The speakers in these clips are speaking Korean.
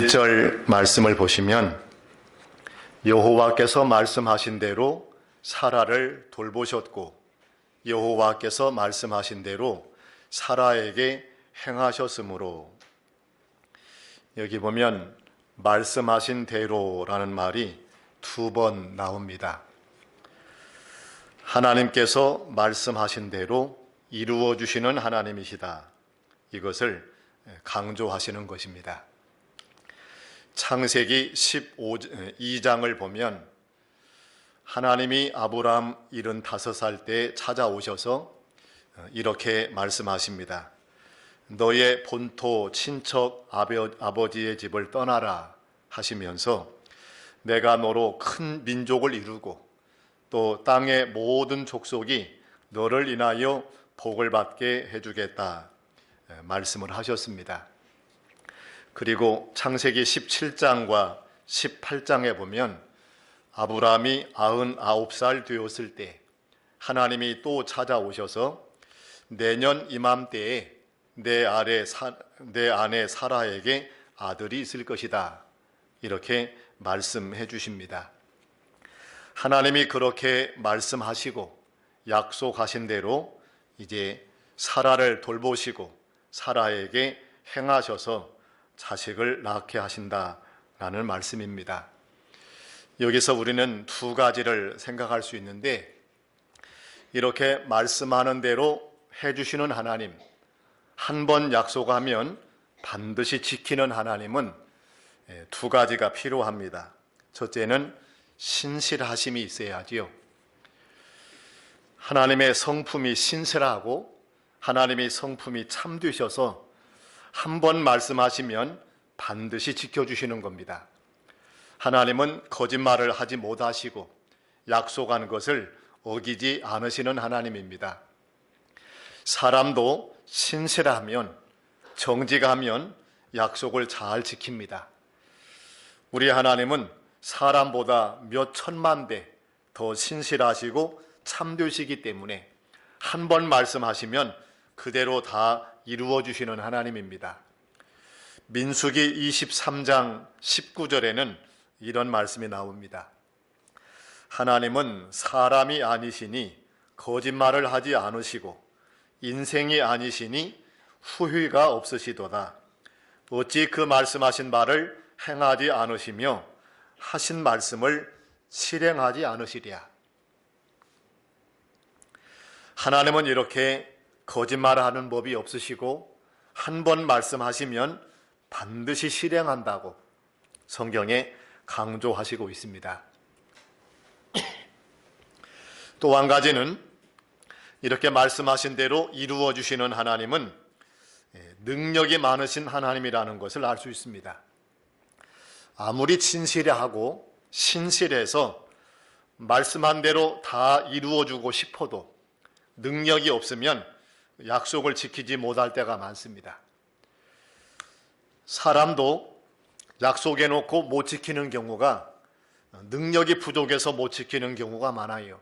1절 말씀을 보시면 여호와께서 말씀하신 대로 사라를 돌보셨고 여호와께서 말씀하신 대로 사라에게 행하셨으므로, 여기 보면 말씀하신 대로라는 말이 2번 나옵니다. 하나님께서 말씀하신 대로 이루어 주시는 하나님이시다, 이것을 강조하시는 것입니다. 창세기 12장을 보면 하나님이 아브라함 75살 때 찾아오셔서 이렇게 말씀하십니다. 너의 본토 친척 아버지의 집을 떠나라 하시면서 내가 너로 큰 민족을 이루고 또 땅의 모든 족속이 너를 인하여 복을 받게 해주겠다 말씀을 하셨습니다. 그리고 창세기 17장과 18장에 보면 아브라함이 99살 되었을 때 하나님이 또 찾아오셔서 내년 이맘때에 내 아내 사라에게 아들이 있을 것이다, 이렇게 말씀해 주십니다. 하나님이 그렇게 말씀하시고 약속하신 대로 이제 사라를 돌보시고 사라에게 행하셔서 자식을 낳게 하신다라는 말씀입니다. 여기서 우리는 2가지를 생각할 수 있는데, 이렇게 말씀하는 대로 해주시는 하나님, 한 번 약속하면 반드시 지키는 하나님은 2가지가 필요합니다. 첫째는 신실하심이 있어야지요. 하나님의 성품이 신실하고 하나님의 성품이 참되셔서 한 번 말씀하시면 반드시 지켜주시는 겁니다. 하나님은 거짓말을 하지 못하시고 약속한 것을 어기지 않으시는 하나님입니다. 사람도 신실하면, 정직하면 약속을 잘 지킵니다. 우리 하나님은 사람보다 몇 천만 배 더 신실하시고 참되시기 때문에 한 번 말씀하시면 그대로 다 이루어 주시는 하나님입니다. 민수기 23장 19절에는 이런 말씀이 나옵니다. 하나님은 사람이 아니시니 거짓말을 하지 않으시고 인생이 아니시니 후회가 없으시도다. 어찌 그 말씀하신 바를 행하지 않으시며 하신 말씀을 실행하지 않으시랴. 하나님은 이렇게 거짓말하는 법이 없으시고 한 번 말씀하시면 반드시 실행한다고 성경에 강조하시고 있습니다. 또 한 가지는 이렇게 말씀하신 대로 이루어 주시는 하나님은 능력이 많으신 하나님이라는 것을 알 수 있습니다. 아무리 진실하고 신실해서 말씀한 대로 다 이루어 주고 싶어도 능력이 없으면 약속을 지키지 못할 때가 많습니다. 사람도 약속해 놓고 못 지키는 경우가, 능력이 부족해서 못 지키는 경우가 많아요.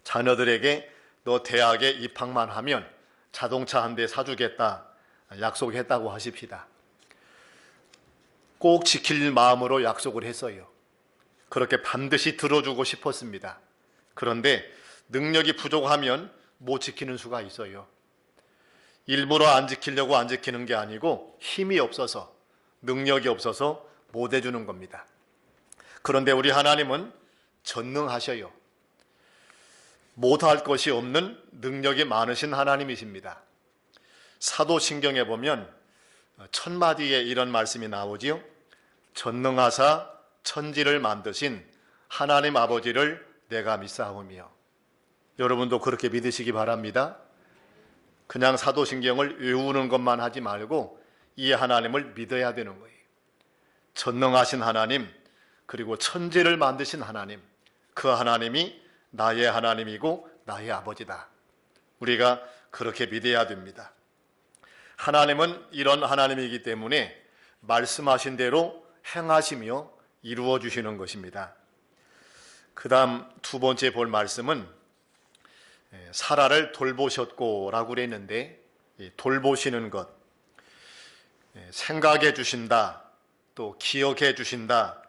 자녀들에게 너 대학에 입학만 하면 자동차 한 대 사주겠다 약속했다고 하십시다. 꼭 지킬 마음으로 약속을 했어요. 그렇게 반드시 들어주고 싶었습니다. 그런데 능력이 부족하면 못 지키는 수가 있어요. 일부러 안 지키려고 안 지키는 게 아니고 힘이 없어서, 능력이 없어서 못 해주는 겁니다. 그런데 우리 하나님은 전능하셔요. 못할 것이 없는 능력이 많으신 하나님이십니다. 사도신경에 보면 1000마디에 이런 말씀이 나오지요. 전능하사 천지를 만드신 하나님 아버지를 내가 믿사오며. 여러분도 그렇게 믿으시기 바랍니다. 그냥 사도신경을 외우는 것만 하지 말고 이 하나님을 믿어야 되는 거예요. 전능하신 하나님, 그리고 천지를 만드신 하나님, 그 하나님이 나의 하나님이고 나의 아버지다. 우리가 그렇게 믿어야 됩니다. 하나님은 이런 하나님이기 때문에 말씀하신 대로 행하시며 이루어 주시는 것입니다. 그 다음 2번째 볼 말씀은 사라를 돌보셨고 라고 그랬는데, 돌보시는 것, 생각해 주신다, 또 기억해 주신다,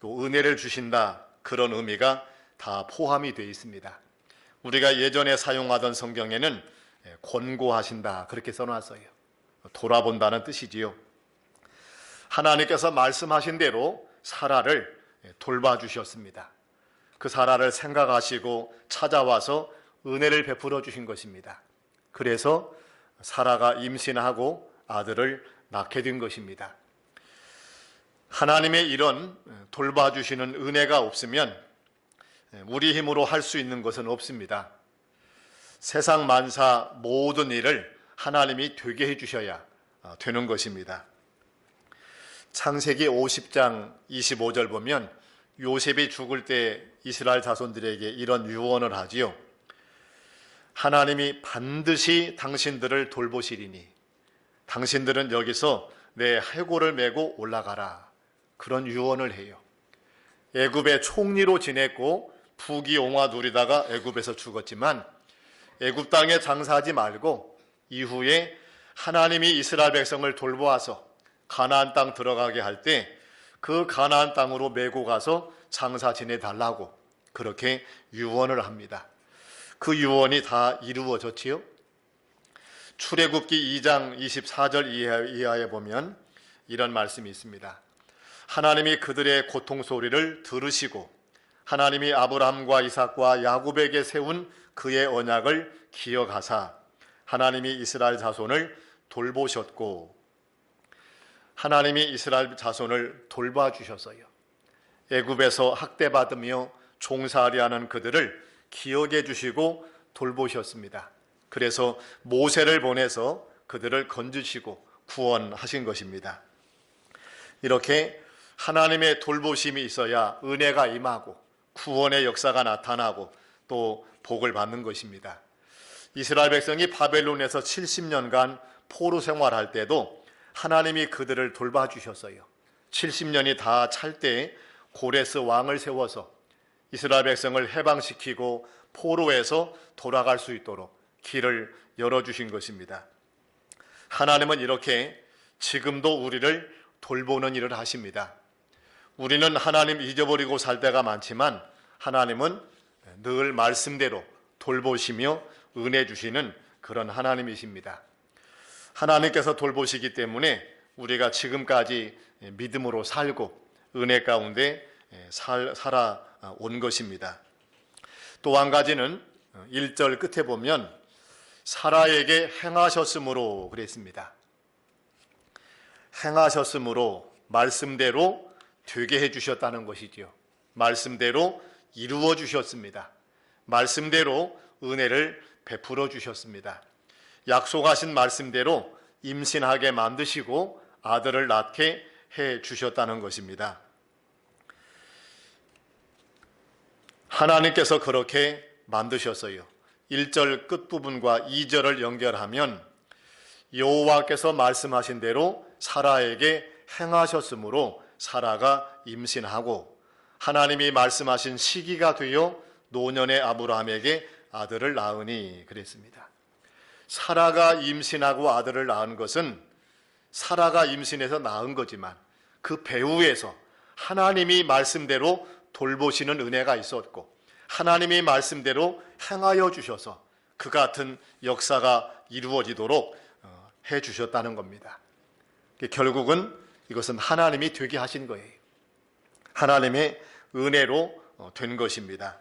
또 은혜를 주신다, 그런 의미가 다 포함이 되어 있습니다. 우리가 예전에 사용하던 성경에는 권고하신다 그렇게 써놨어요. 돌아본다는 뜻이지요. 하나님께서 말씀하신 대로 사라를 돌봐주셨습니다. 그 사라를 생각하시고 찾아와서 은혜를 베풀어 주신 것입니다. 그래서 사라가 임신하고 아들을 낳게 된 것입니다. 하나님의 이런 돌봐주시는 은혜가 없으면 우리 힘으로 할 수 있는 것은 없습니다. 세상 만사 모든 일을 하나님이 되게 해주셔야 되는 것입니다. 창세기 50장 25절 보면 요셉이 죽을 때 이스라엘 자손들에게 이런 유언을 하지요. 하나님이 반드시 당신들을 돌보시리니 당신들은 여기서 내 해골을 메고 올라가라. 그런 유언을 해요. 애굽의 총리로 지냈고 부귀영화 누리다가 애굽에서 죽었지만 애굽 땅에 장사하지 말고 이후에 하나님이 이스라엘 백성을 돌보아서 가나안 땅 들어가게 할 때 그 가나안 땅으로 메고 가서 장사 지내달라고 그렇게 유언을 합니다. 그 유언이 다 이루어졌지요. 출애굽기 2장 24절 이하에 보면 이런 말씀이 있습니다. 하나님이 그들의 고통 소리를 들으시고 하나님이 아브라함과 이삭과 야곱에게 세운 그의 언약을 기억하사 하나님이 이스라엘 자손을 돌보셨고 하나님이 이스라엘 자손을 돌봐주셨어요. 애굽에서 학대받으며 종살이하는 그들을 기억해 주시고 돌보셨습니다. 그래서 모세를 보내서 그들을 건지시고 구원하신 것입니다. 이렇게 하나님의 돌보심이 있어야 은혜가 임하고 구원의 역사가 나타나고 또 복을 받는 것입니다. 이스라엘 백성이 바벨론에서 70년간 포로 생활할 때도 하나님이 그들을 돌봐주셨어요. 70년이 다 찰 때 고레스 왕을 세워서 이스라엘 백성을 해방시키고 포로에서 돌아갈 수 있도록 길을 열어주신 것입니다. 하나님은 이렇게 지금도 우리를 돌보는 일을 하십니다. 우리는 하나님 잊어버리고 살 때가 많지만 하나님은 늘 말씀대로 돌보시며 은혜 주시는 그런 하나님이십니다. 하나님께서 돌보시기 때문에 우리가 지금까지 믿음으로 살고 은혜 가운데 살아온 것입니다. 또 한 가지는 1절 끝에 보면 사라에게 행하셨으므로 그랬습니다. 행하셨으므로 말씀대로 되게 해주셨다는 것이지요. 말씀대로 이루어 주셨습니다. 말씀대로 은혜를 베풀어 주셨습니다. 약속하신 말씀대로 임신하게 만드시고 아들을 낳게 해 주셨다는 것입니다. 하나님께서 그렇게 만드셨어요. 1절 끝부분과 2절을 연결하면 여호와께서 말씀하신 대로 사라에게 행하셨으므로 사라가 임신하고 하나님이 말씀하신 시기가 되어 노년의 아브라함에게 아들을 낳으니 그랬습니다. 사라가 임신하고 아들을 낳은 것은 사라가 임신해서 낳은 거지만 그 배후에서 하나님이 말씀대로 돌보시는 은혜가 있었고 하나님이 말씀대로 행하여 주셔서 그 같은 역사가 이루어지도록 해 주셨다는 겁니다. 결국은 이것은 하나님이 되게 하신 거예요. 하나님의 은혜로 된 것입니다.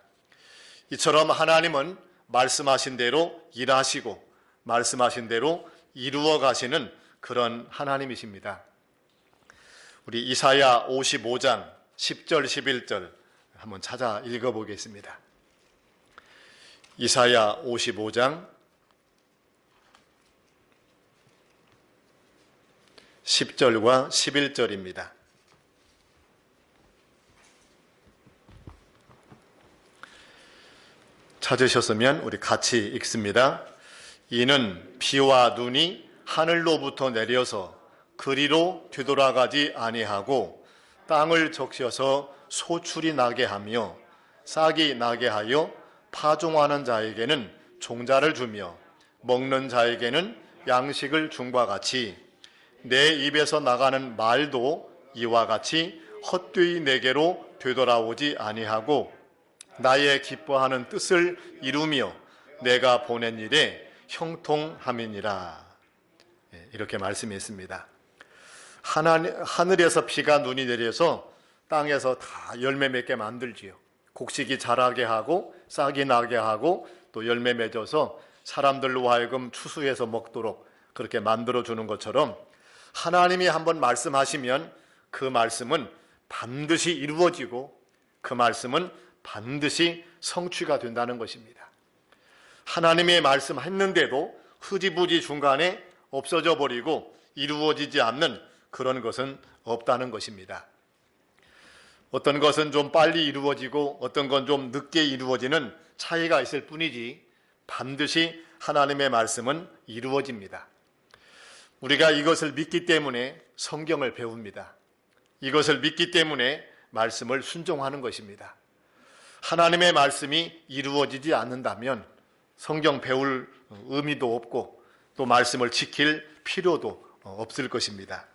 이처럼 하나님은 말씀하신 대로 일하시고 말씀하신 대로 이루어 가시는 그런 하나님이십니다. 우리 이사야 55장 10절 11절 한번 찾아 읽어보겠습니다. 이사야 55장 10절과 11절입니다. 찾으셨으면 우리 같이 읽습니다. 이는 비와 눈이 하늘로부터 내려서 그리로 되돌아가지 아니하고 땅을 적셔서 소출이 나게 하며 싹이 나게 하여 파종하는 자에게는 종자를 주며 먹는 자에게는 양식을 줌과 같이 내 입에서 나가는 말도 이와 같이 헛되이 내게로 되돌아오지 아니하고 나의 기뻐하는 뜻을 이루며 내가 보낸 일에 형통함이니라. 이렇게 말씀했습니다. 하늘에서 비가 눈이 내려서 땅에서 다 열매 맺게 만들지요. 곡식이 자라게 하고 싹이 나게 하고 또 열매 맺어서 사람들로 하여금 추수해서 먹도록 그렇게 만들어주는 것처럼 하나님이 한번 말씀하시면 그 말씀은 반드시 이루어지고 그 말씀은 반드시 성취가 된다는 것입니다. 하나님의 말씀했는데도 흐지부지 중간에 없어져 버리고 이루어지지 않는 그런 것은 없다는 것입니다. 어떤 것은 좀 빨리 이루어지고 어떤 건 좀 늦게 이루어지는 차이가 있을 뿐이지 반드시 하나님의 말씀은 이루어집니다. 우리가 이것을 믿기 때문에 성경을 배웁니다. 이것을 믿기 때문에 말씀을 순종하는 것입니다. 하나님의 말씀이 이루어지지 않는다면 성경 배울 의미도 없고 또 말씀을 지킬 필요도 없을 것입니다.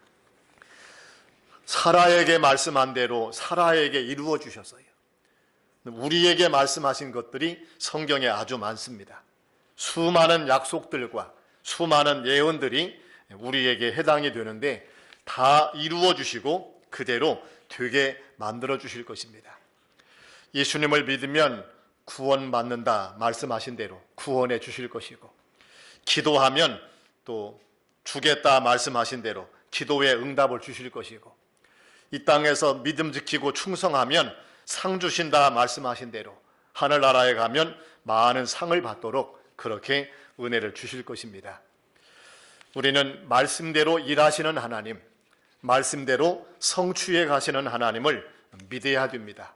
사라에게 말씀한 대로 사라에게 이루어 주셨어요. 우리에게 말씀하신 것들이 성경에 아주 많습니다. 수많은 약속들과 수많은 예언들이 우리에게 해당이 되는데 다 이루어 주시고 그대로 되게 만들어 주실 것입니다. 예수님을 믿으면 구원받는다 말씀하신 대로 구원해 주실 것이고 기도하면 또 주겠다 말씀하신 대로 기도에 응답을 주실 것이고 이 땅에서 믿음 지키고 충성하면 상 주신다 말씀하신 대로 하늘나라에 가면 많은 상을 받도록 그렇게 은혜를 주실 것입니다. 우리는 말씀대로 일하시는 하나님, 말씀대로 성취해 가시는 하나님을 믿어야 됩니다.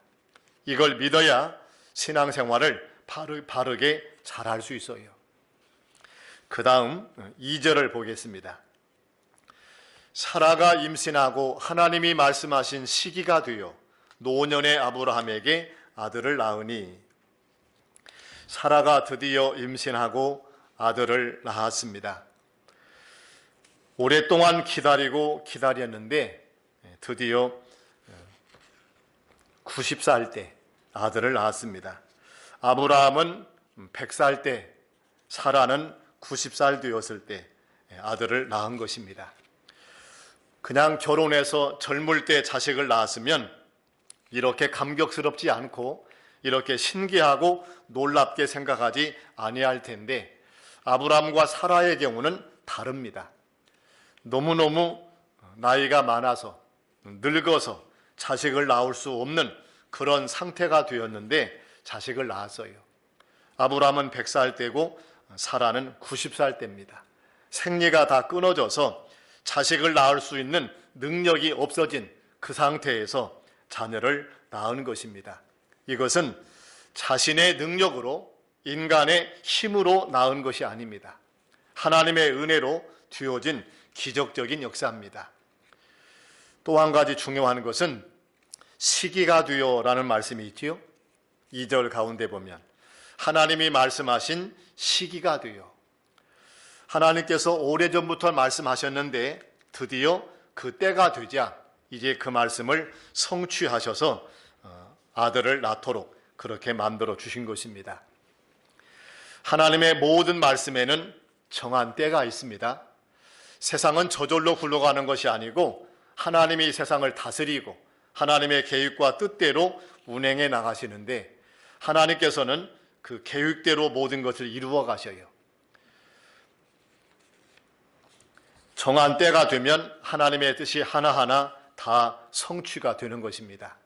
이걸 믿어야 신앙생활을 바르게 잘할 수 있어요. 그 다음 2절을 보겠습니다. 사라가 임신하고 하나님이 말씀하신 시기가 되어 노년의 아브라함에게 아들을 낳으니 사라가 드디어 임신하고 아들을 낳았습니다. 오랫동안 기다렸는데 드디어 90살 때 아들을 낳았습니다. 아브라함은 100살 때, 사라는 90살 되었을 때 아들을 낳은 것입니다. 그냥 결혼해서 젊을 때 자식을 낳았으면 이렇게 감격스럽지 않고 이렇게 신기하고 놀랍게 생각하지 아니할 텐데 아브라함과 사라의 경우는 다릅니다. 너무너무 나이가 많아서 늙어서 자식을 낳을 수 없는 그런 상태가 되었는데 자식을 낳았어요. 아브라함은 100살 때고 사라는 90살 때입니다. 생리가 다 끊어져서 자식을 낳을 수 있는 능력이 없어진 그 상태에서 자녀를 낳은 것입니다. 이것은 자신의 능력으로 인간의 힘으로 낳은 것이 아닙니다. 하나님의 은혜로 되어진 기적적인 역사입니다. 또 한 가지 중요한 것은 시기가 되어라는 말씀이 있지요. 2절 가운데 보면 하나님이 말씀하신 시기가 되어 하나님께서 오래전부터 말씀하셨는데 드디어 그 때가 되자 이제 그 말씀을 성취하셔서 아들을 낳도록 그렇게 만들어 주신 것입니다. 하나님의 모든 말씀에는 정한 때가 있습니다. 세상은 저절로 굴러가는 것이 아니고 하나님이 세상을 다스리고 하나님의 계획과 뜻대로 운행해 나가시는데 하나님께서는 그 계획대로 모든 것을 이루어 가셔요. 정한 때가 되면 하나님의 뜻이 하나하나 다 성취가 되는 것입니다.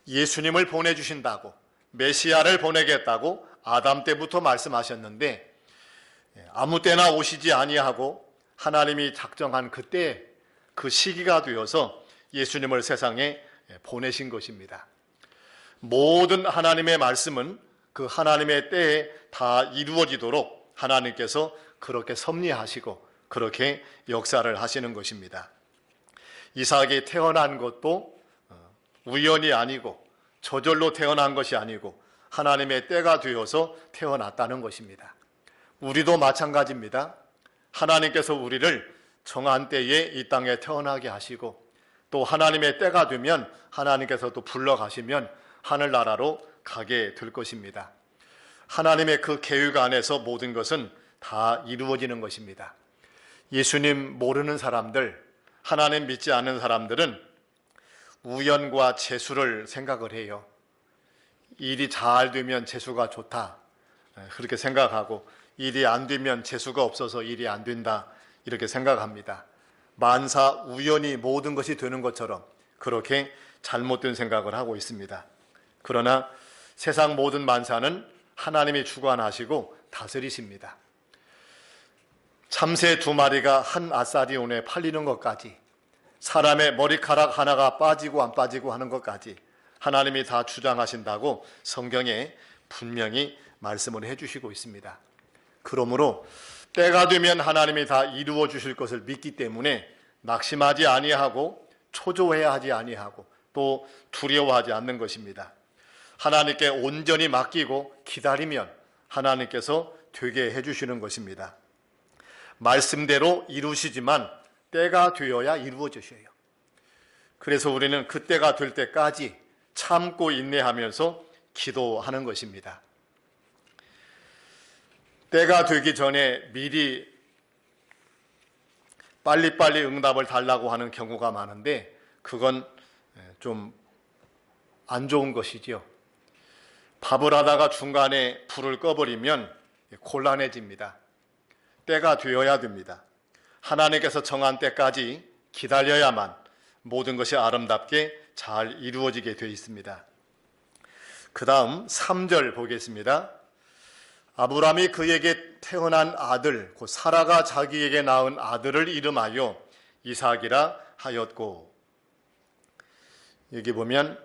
예수님을 보내주신다고 메시아를 보내겠다고 아담 때부터 말씀하셨는데 아무 때나 오시지 아니하고 하나님이 작정한 그때 그 시기가 되어서 예수님을 세상에 보내신 것입니다. 모든 하나님의 말씀은 그 하나님의 때에 다 이루어지도록 하나님께서 그렇게 섭리하시고 그렇게 역사를 하시는 것입니다. 이삭이 태어난 것도 우연이 아니고 저절로 태어난 것이 아니고 하나님의 때가 되어서 태어났다는 것입니다. 우리도 마찬가지입니다. 하나님께서 우리를 정한 때에 이 땅에 태어나게 하시고 또 하나님의 때가 되면 하나님께서 또 불러가시면 하늘나라로 가게 될 것입니다. 하나님의 그 계획 안에서 모든 것은 다 이루어지는 것입니다. 예수님 모르는 사람들, 하나님 믿지 않는 사람들은 우연과 재수를 생각을 해요. 일이 잘 되면 재수가 좋다, 그렇게 생각하고, 일이 안 되면 재수가 없어서 일이 안 된다, 이렇게 생각합니다. 만사 우연히 모든 것이 되는 것처럼 그렇게 잘못된 생각을 하고 있습니다. 그러나 세상 모든 만사는 하나님이 주관하시고 다스리십니다. 참새 2마리가 한 아사리온에 팔리는 것까지, 사람의 머리카락 하나가 빠지고 안 빠지고 하는 것까지 하나님이 다 주장하신다고 성경에 분명히 말씀을 해주시고 있습니다. 그러므로 때가 되면 하나님이 다 이루어 주실 것을 믿기 때문에 낙심하지 아니하고 초조해야 하지 아니하고 또 두려워하지 않는 것입니다. 하나님께 온전히 맡기고 기다리면 하나님께서 되게 해주시는 것입니다. 말씀대로 이루시지만 때가 되어야 이루어지셔요. 그래서 우리는 그 때가 될 때까지 참고 인내하면서 기도하는 것입니다. 때가 되기 전에 미리 빨리빨리 응답을 달라고 하는 경우가 많은데 그건 좀 안 좋은 것이죠. 밥을 하다가 중간에 불을 꺼버리면 곤란해집니다. 때가 되어야 됩니다. 하나님께서 정한 때까지 기다려야만 모든 것이 아름답게 잘 이루어지게 되어 있습니다. 그 다음 3절 보겠습니다. 아브라함이 그에게 태어난 아들, 곧 사라가 자기에게 낳은 아들을 이름하여 이삭이라 하였고, 여기 보면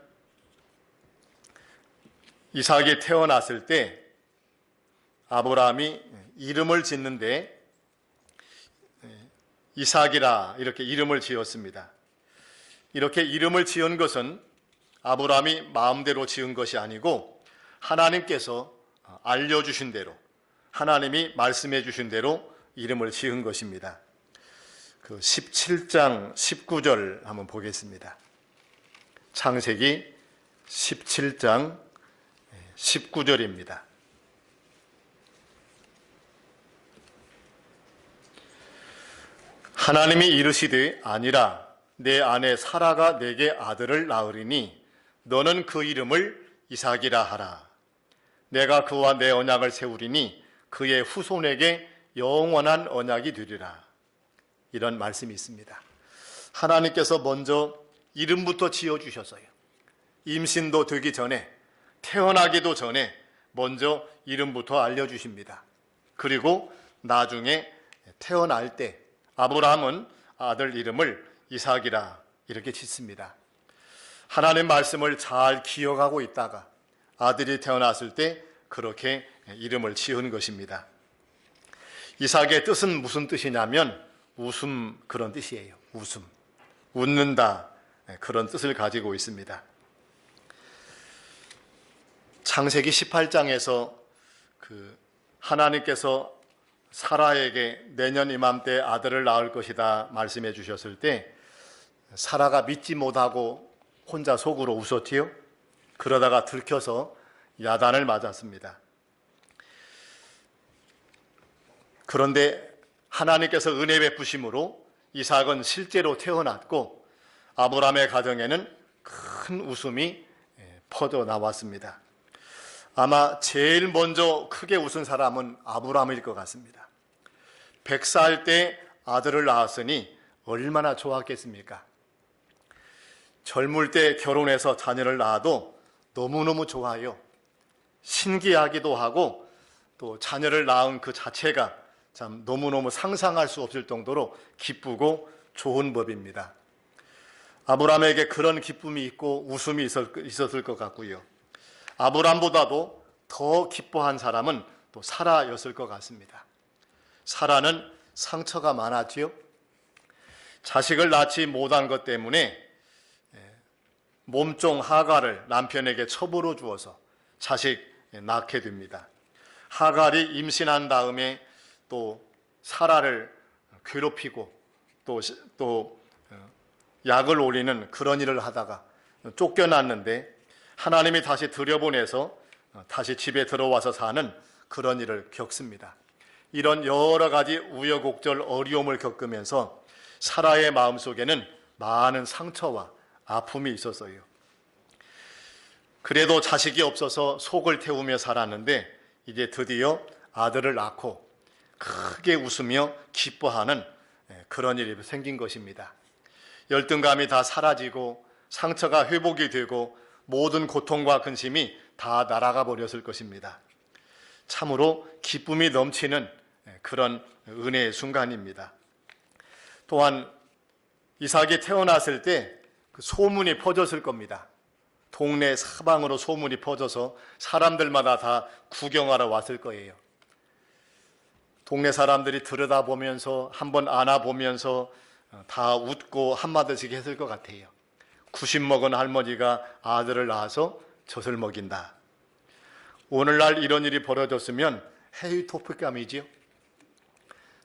이삭이 태어났을 때 아브라함이 이름을 짓는데 이삭이라 이렇게 이름을 지었습니다. 이렇게 이름을 지은 것은 아브라함이 마음대로 지은 것이 아니고 하나님께서 알려주신 대로, 하나님이 말씀해 주신 대로 이름을 지은 것입니다. 그 17장 19절 한번 보겠습니다. 창세기 17장 19절입니다. 하나님이 이르시되 아니라 내 아내 사라가 내게 아들을 낳으리니 너는 그 이름을 이삭이라 하라. 내가 그와 내 언약을 세우리니 그의 후손에게 영원한 언약이 되리라. 이런 말씀이 있습니다. 하나님께서 먼저 이름부터 지어주셨어요. 임신도 되기 전에, 태어나기도 전에 먼저 이름부터 알려주십니다. 그리고 나중에 태어날 때 아브라함은 아들 이름을 이삭이라 이렇게 짓습니다. 하나님 말씀을 잘 기억하고 있다가 아들이 태어났을 때 그렇게 이름을 지은 것입니다. 이삭의 뜻은 무슨 뜻이냐면 웃음, 그런 뜻이에요. 웃음, 웃는다, 그런 뜻을 가지고 있습니다. 창세기 18장에서 하나님께서 사라에게 내년 이맘때 아들을 낳을 것이다 말씀해 주셨을 때 사라가 믿지 못하고 혼자 속으로 웃었지요. 그러다가 들켜서 야단을 맞았습니다. 그런데 하나님께서 은혜 베푸심으로 이삭은 실제로 태어났고 아브라함의 가정에는 큰 웃음이 퍼져 나왔습니다. 아마 제일 먼저 크게 웃은 사람은 아브라함일 것 같습니다. 100살 때 아들을 낳았으니 얼마나 좋았겠습니까? 젊을 때 결혼해서 자녀를 낳아도 너무너무 좋아요. 신기하기도 하고 또 자녀를 낳은 그 자체가 참 너무너무 상상할 수 없을 정도로 기쁘고 좋은 법입니다. 아브라함에게 그런 기쁨이 있고 웃음이 있었을 것 같고요. 아브라함보다도 더 기뻐한 사람은 또 사라였을 것 같습니다. 사라는 상처가 많았지요. 자식을 낳지 못한 것 때문에 몸종 하갈을 남편에게 첩으로 주어서 자식 낳게 됩니다. 하갈이 임신한 다음에 또 사라를 괴롭히고 또 약을 올리는 그런 일을 하다가 쫓겨났는데 하나님이 다시 들여보내서 다시 집에 들어와서 사는 그런 일을 겪습니다. 이런 여러 가지 우여곡절 어려움을 겪으면서 사라의 마음속에는 많은 상처와 아픔이 있었어요. 그래도 자식이 없어서 속을 태우며 살았는데 이제 드디어 아들을 낳고 크게 웃으며 기뻐하는 그런 일이 생긴 것입니다. 열등감이 다 사라지고 상처가 회복이 되고 모든 고통과 근심이 다 날아가 버렸을 것입니다. 참으로 기쁨이 넘치는 그런 은혜의 순간입니다. 또한 이삭이 태어났을 때 그 소문이 퍼졌을 겁니다. 동네 사방으로 소문이 퍼져서 사람들마다 다 구경하러 왔을 거예요. 동네 사람들이 들여다보면서 한번 안아보면서 다 웃고 한마디씩 했을 것 같아요. 90 먹은 할머니가 아들을 낳아서 젖을 먹인다. 오늘날 이런 일이 벌어졌으면 해외 토픽감이지요.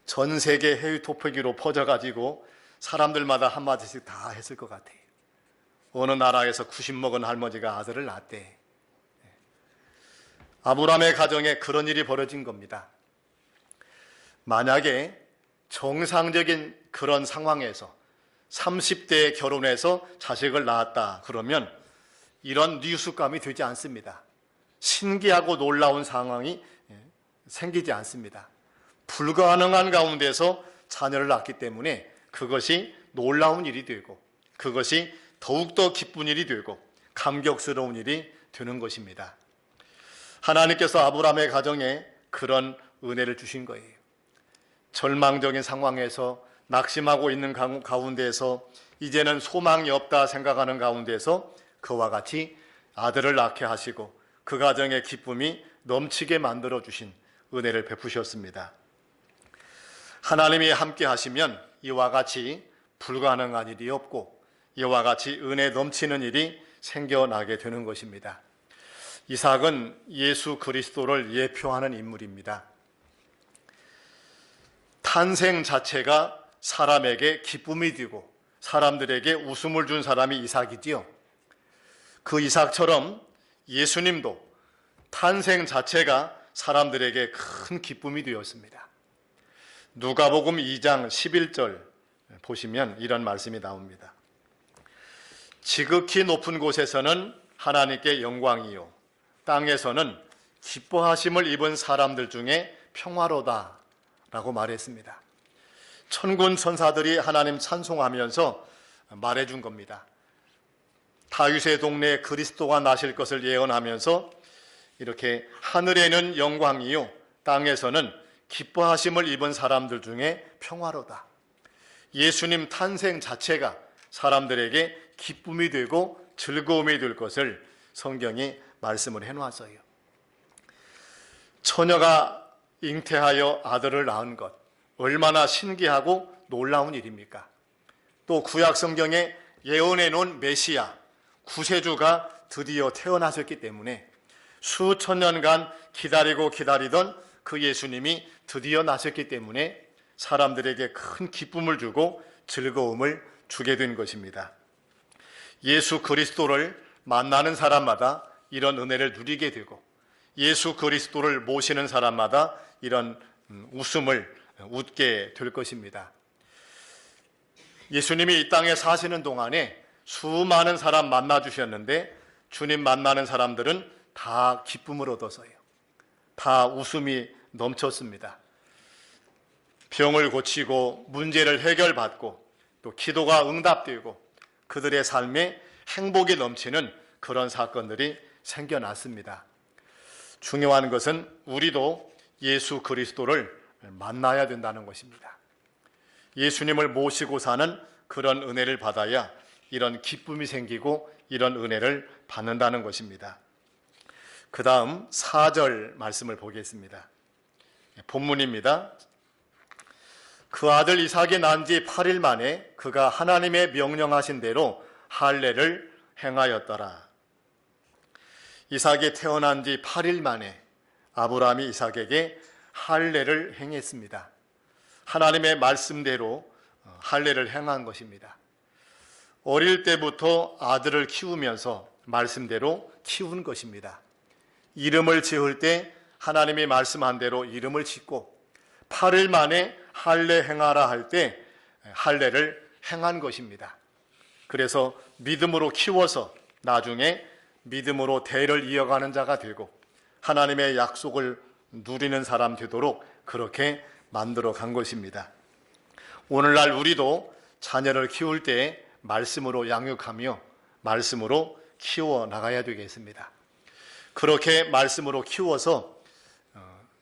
전 세계 해외 토픽으로 퍼져가지고 사람들마다 한마디씩 다 했을 것 같아요. 어느 나라에서 90 먹은 할머니가 아들을 낳았대. 아브라함의 가정에 그런 일이 벌어진 겁니다. 만약에 정상적인 그런 상황에서 30대에 결혼해서 자식을 낳았다 그러면 이런 뉴스감이 되지 않습니다. 신기하고 놀라운 상황이 생기지 않습니다. 불가능한 가운데서 자녀를 낳기 때문에 그것이 놀라운 일이 되고 그것이 더욱더 기쁜 일이 되고 감격스러운 일이 되는 것입니다. 하나님께서 아브라함의 가정에 그런 은혜를 주신 거예요. 절망적인 상황에서 낙심하고 있는 가운데에서 이제는 소망이 없다 생각하는 가운데서 그와 같이 아들을 낳게 하시고 그 가정의 기쁨이 넘치게 만들어 주신 은혜를 베푸셨습니다. 하나님이 함께 하시면 이와 같이 불가능한 일이 없고 이와 같이 은혜 넘치는 일이 생겨나게 되는 것입니다. 이삭은 예수 그리스도를 예표하는 인물입니다. 탄생 자체가 사람에게 기쁨이 되고 사람들에게 웃음을 준 사람이 이삭이지요. 그 이삭처럼 예수님도 탄생 자체가 사람들에게 큰 기쁨이 되었습니다. 누가복음 2장 11절 보시면 이런 말씀이 나옵니다. 지극히 높은 곳에서는 하나님께 영광이요 땅에서는 기뻐하심을 입은 사람들 중에 평화로다 라고 말했습니다. 천군 천사들이 하나님 찬송하면서 말해준 겁니다. 다윗의 동네에 그리스도가 나실 것을 예언하면서 이렇게 하늘에는 영광이요 땅에서는 기뻐하심을 입은 사람들 중에 평화로다. 예수님 탄생 자체가 사람들에게 기쁨이 되고 즐거움이 될 것을 성경이 말씀을 해놓았어요. 처녀가 잉태하여 아들을 낳은 것 얼마나 신기하고 놀라운 일입니까? 또 구약 성경에 예언해 놓은 메시아 구세주가 드디어 태어나셨기 때문에 수천 년간 기다리던 그 예수님이 드디어 나셨기 때문에 사람들에게 큰 기쁨을 주고 즐거움을 주게 된 것입니다. 예수 그리스도를 만나는 사람마다 이런 은혜를 누리게 되고 예수 그리스도를 모시는 사람마다 이런 웃음을 웃게 될 것입니다. 예수님이 이 땅에 사시는 동안에 수많은 사람 만나 주셨는데 주님 만나는 사람들은 다 기쁨을 얻어서요. 다 웃음이 넘쳤습니다. 병을 고치고 문제를 해결받고 또 기도가 응답되고 그들의 삶에 행복이 넘치는 그런 사건들이 생겨났습니다. 중요한 것은 우리도 예수 그리스도를 만나야 된다는 것입니다. 예수님을 모시고 사는 그런 은혜를 받아야 이런 기쁨이 생기고 이런 은혜를 받는다는 것입니다. 그 다음 4절 말씀을 보겠습니다. 본문입니다. 그 아들 이삭이 난 지 8일 만에 그가 하나님의 명령하신 대로 할례를 행하였더라. 이삭이 태어난 지 8일 만에 아브라함이 이삭에게 할례를 행했습니다. 하나님의 말씀대로 할례를 행한 것입니다. 어릴 때부터 아들을 키우면서 말씀대로 키운 것입니다. 이름을 지을 때 하나님이 말씀한 대로 이름을 짓고 8일 만에 할례 행하라 할 때 할례를 행한 것입니다. 그래서 믿음으로 키워서 나중에 믿음으로 대를 이어가는 자가 되고 하나님의 약속을 누리는 사람 되도록 그렇게 만들어 간 것입니다. 오늘날 우리도 자녀를 키울 때 말씀으로 양육하며 말씀으로 키워 나가야 되겠습니다. 그렇게 말씀으로 키워서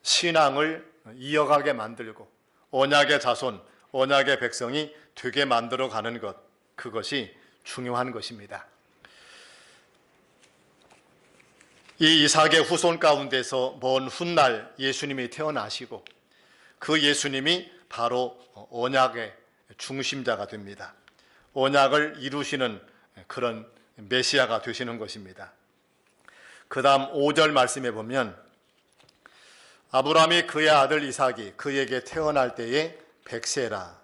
신앙을 이어가게 만들고 언약의 자손, 언약의 백성이 되게 만들어 가는 것, 그것이 중요한 것입니다. 이 이삭의 후손 가운데서 먼 훗날 예수님이 태어나시고 그 예수님이 바로 언약의 중심자가 됩니다. 언약을 이루시는 그런 메시아가 되시는 것입니다. 그 다음 5절 말씀에 보면 아브라함이 그의 아들 이삭이 그에게 태어날 때에 100세라.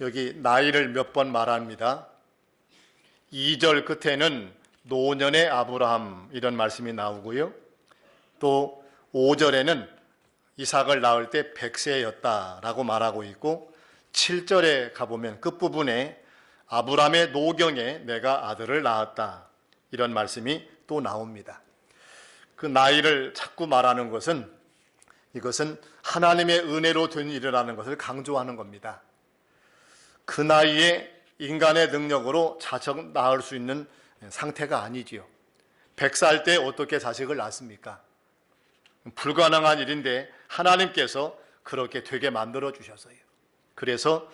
여기 나이를 몇 번 말합니다. 2절 끝에는 노년의 아브라함 이런 말씀이 나오고요. 또 5절에는 이삭을 낳을 때 100세였다라고 말하고 있고 7절에 가보면 끝부분에 아브라함의 노경에 내가 아들을 낳았다 이런 말씀이 또 나옵니다. 그 나이를 자꾸 말하는 것은 이것은 하나님의 은혜로 된 일이라는 것을 강조하는 겁니다. 그 나이에 인간의 능력으로 자식 낳을 수 있는 상태가 아니지요. 100살 때 어떻게 자식을 낳습니까? 불가능한 일인데 하나님께서 그렇게 되게 만들어 주셨어요. 그래서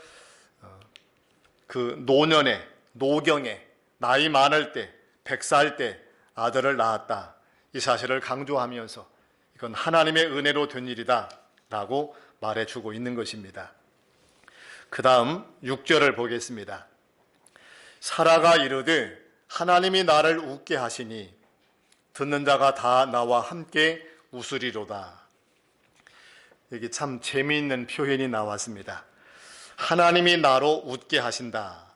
그 노년에, 노경에, 나이 많을 때, 100살 때 아들을 낳았다. 이 사실을 강조하면서 이건 하나님의 은혜로 된 일이다 라고 말해주고 있는 것입니다. 그 다음 6절을 보겠습니다. 사라가 이르되 하나님이 나를 웃게 하시니 듣는 자가 다 나와 함께 웃으리로다. 여기 참 재미있는 표현이 나왔습니다. 하나님이 나로 웃게 하신다.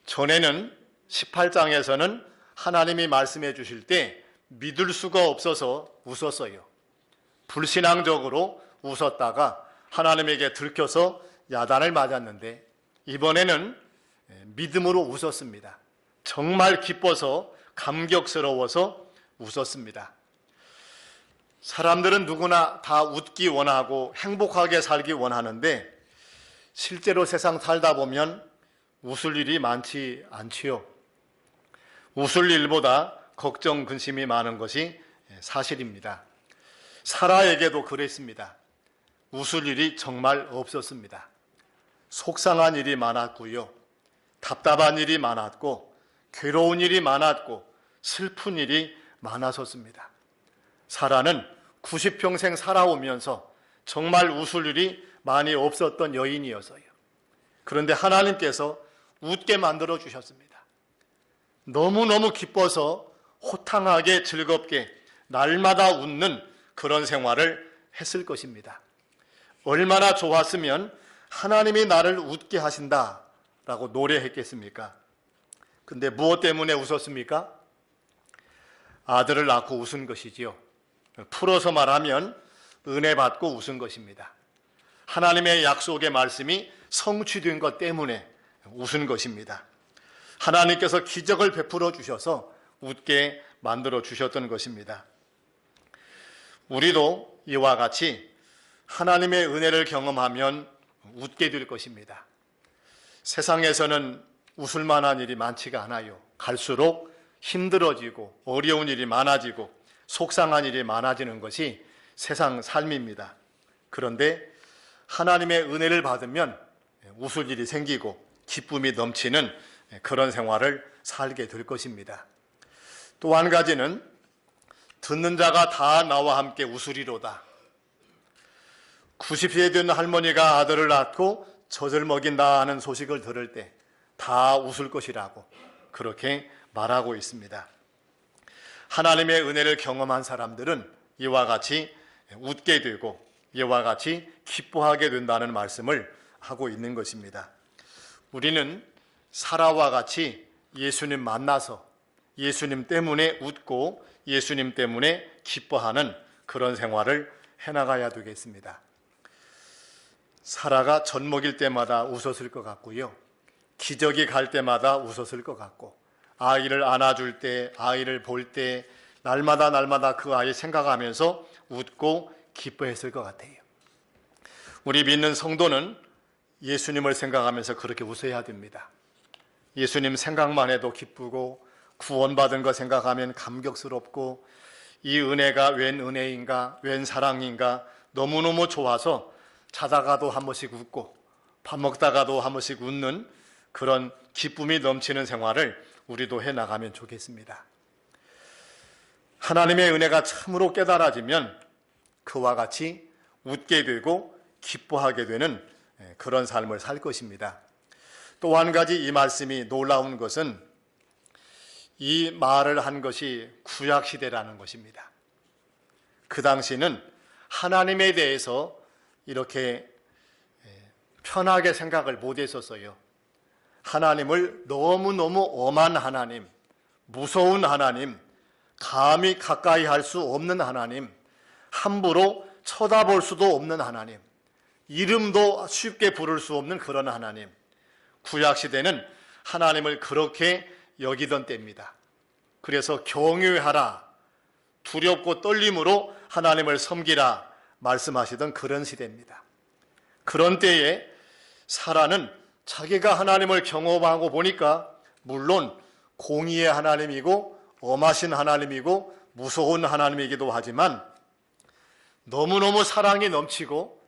전에는 18장에서는 하나님이 말씀해 주실 때 믿을 수가 없어서 웃었어요. 불신앙적으로 웃었다가 하나님에게 들켜서 야단을 맞았는데 이번에는 믿음으로 웃었습니다. 정말 기뻐서 감격스러워서 웃었습니다. 사람들은 누구나 다 웃기 원하고 행복하게 살기 원하는데 실제로 세상 살다 보면 웃을 일이 많지 않지요. 웃을 일보다 걱정, 근심이 많은 것이 사실입니다. 사라에게도 그랬습니다. 웃을 일이 정말 없었습니다. 속상한 일이 많았고요. 답답한 일이 많았고 괴로운 일이 많았고 슬픈 일이 많았었습니다. 사라는 90평생 살아오면서 정말 웃을 일이 많이 없었던 여인이었어요. 그런데 하나님께서 웃게 만들어 주셨습니다. 너무너무 기뻐서 호탕하게 즐겁게 날마다 웃는 그런 생활을 했을 것입니다. 얼마나 좋았으면 하나님이 나를 웃게 하신다라고 노래했겠습니까? 근데 무엇 때문에 웃었습니까? 아들을 낳고 웃은 것이지요. 풀어서 말하면 은혜 받고 웃은 것입니다. 하나님의 약속의 말씀이 성취된 것 때문에 웃은 것입니다. 하나님께서 기적을 베풀어 주셔서 웃게 만들어 주셨던 것입니다. 우리도 이와 같이 하나님의 은혜를 경험하면 웃게 될 것입니다. 세상에서는 웃을 만한 일이 많지가 않아요. 갈수록 힘들어지고 어려운 일이 많아지고 속상한 일이 많아지는 것이 세상 삶입니다. 그런데 하나님의 은혜를 받으면 웃을 일이 생기고 기쁨이 넘치는 그런 생활을 살게 될 것입니다. 또 한 가지는 듣는 자가 다 나와 함께 웃으리로다. 90세 된 할머니가 아들을 낳고 젖을 먹인다 하는 소식을 들을 때 다 웃을 것이라고 그렇게 말하고 있습니다. 하나님의 은혜를 경험한 사람들은 이와 같이 웃게 되고 이와 같이 기뻐하게 된다는 말씀을 하고 있는 것입니다. 우리는 사라와 같이 예수님 만나서 예수님 때문에 웃고 예수님 때문에 기뻐하는 그런 생활을 해나가야 되겠습니다. 사라가 젖 먹일 때마다 웃었을 것 같고요. 기저귀 갈 때마다 웃었을 것 같고, 아이를 안아줄 때, 아이를 볼 때 날마다 그 아이 생각하면서 웃고 기뻐했을 것 같아요. 우리 믿는 성도는 예수님을 생각하면서 그렇게 웃어야 됩니다. 예수님 생각만 해도 기쁘고, 구원받은 거 생각하면 감격스럽고, 이 은혜가 웬 은혜인가, 웬 사랑인가 너무너무 좋아서 자다가도 한 번씩 웃고 밥 먹다가도 한 번씩 웃는 그런 기쁨이 넘치는 생활을 우리도 해나가면 좋겠습니다. 하나님의 은혜가 참으로 깨달아지면 그와 같이 웃게 되고 기뻐하게 되는 그런 삶을 살 것입니다. 또 한 가지 이 말씀이 놀라운 것은 이 말을 한 것이 구약시대라는 것입니다. 그 당시는 하나님에 대해서 이렇게 편하게 생각을 못했었어요. 하나님을 너무너무 엄한 하나님, 무서운 하나님, 감히 가까이 할 수 없는 하나님, 함부로 쳐다볼 수도 없는 하나님, 이름도 쉽게 부를 수 없는 그런 하나님. 구약시대는 하나님을 그렇게 여기던 때입니다. 그래서 경외하라, 두렵고 떨림으로 하나님을 섬기라 말씀하시던 그런 시대입니다. 그런 때에 사라는 자기가 하나님을 경험하고 보니까 물론 공의의 하나님이고 엄하신 하나님이고 무서운 하나님이기도 하지만 너무너무 사랑이 넘치고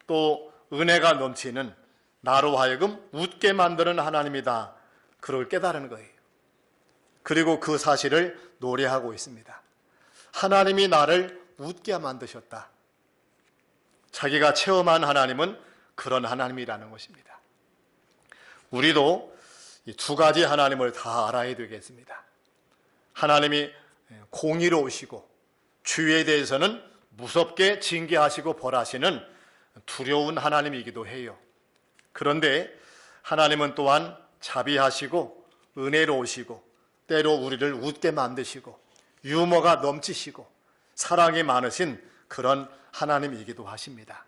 또 은혜가 넘치는, 나로 하여금 웃게 만드는 하나님이다, 그걸 깨달은 거예요. 그리고 그 사실을 노래하고 있습니다. 하나님이 나를 웃게 만드셨다. 자기가 체험한 하나님은 그런 하나님이라는 것입니다. 우리도 이 두 가지 하나님을 다 알아야 되겠습니다. 하나님이 공의로우시고 죄에 대해서는 무섭게 징계하시고 벌하시는 두려운 하나님이기도 해요. 그런데 하나님은 또한 자비하시고 은혜로우시고 때로 우리를 웃게 만드시고 유머가 넘치시고 사랑이 많으신 그런 하나님이기도 하십니다.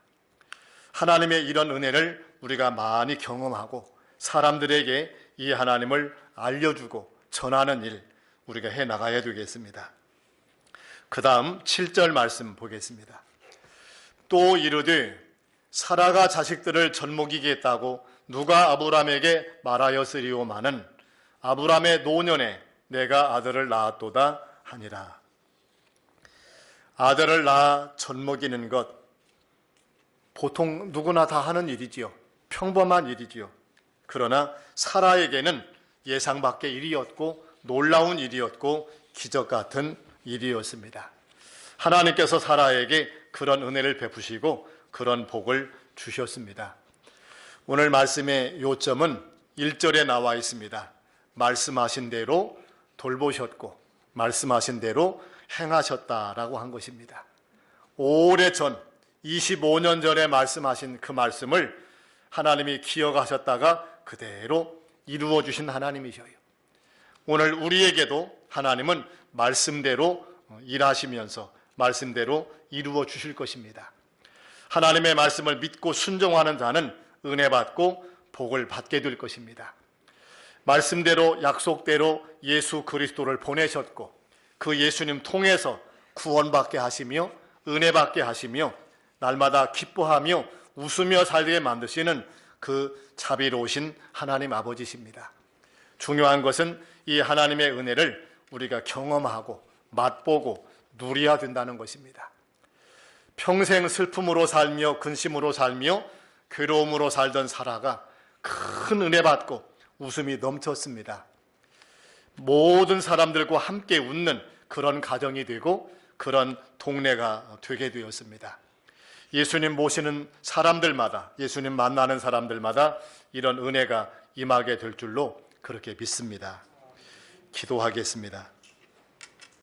하나님의 이런 은혜를 우리가 많이 경험하고 사람들에게 이 하나님을 알려주고 전하는 일 우리가 해나가야 되겠습니다. 그 다음 7절 말씀 보겠습니다. 또 이르되 사라가 자식들을 젖먹이겠다고 누가 아브람에게 말하였으리오마는 아브람의 노년에 내가 아들을 낳았도다 하니라. 아들을 낳아 젖먹이는 것, 보통 누구나 다 하는 일이지요. 평범한 일이지요. 그러나 사라에게는 예상 밖의 일이었고 놀라운 일이었고 기적 같은 일이었습니다. 하나님께서 사라에게 그런 은혜를 베푸시고 그런 복을 주셨습니다. 오늘 말씀의 요점은 1절에 나와 있습니다. 말씀하신 대로 돌보셨고 말씀하신 대로 행하셨다라고 한 것입니다. 오래전 25년 전에 말씀하신 그 말씀을 하나님이 기억하셨다가 그대로 이루어 주신 하나님이셔요. 오늘 우리에게도 하나님은 말씀대로 일하시면서 말씀대로 이루어 주실 것입니다. 하나님의 말씀을 믿고 순종하는 자는 은혜 받고 복을 받게 될 것입니다. 말씀대로 약속대로 예수 그리스도를 보내셨고 그 예수님 통해서 구원받게 하시며 은혜 받게 하시며 날마다 기뻐하며 웃으며 살게 만드시는 그 자비로우신 하나님 아버지십니다. 중요한 것은 이 하나님의 은혜를 우리가 경험하고 맛보고 누려야 된다는 것입니다. 평생 슬픔으로 살며 근심으로 살며 괴로움으로 살던 사라가 큰 은혜 받고 웃음이 넘쳤습니다. 모든 사람들과 함께 웃는 그런 가정이 되고 그런 동네가 되게 되었습니다. 예수님 모시는 사람들마다, 예수님 만나는 사람들마다 이런 은혜가 임하게 될 줄로 그렇게 믿습니다. 기도하겠습니다.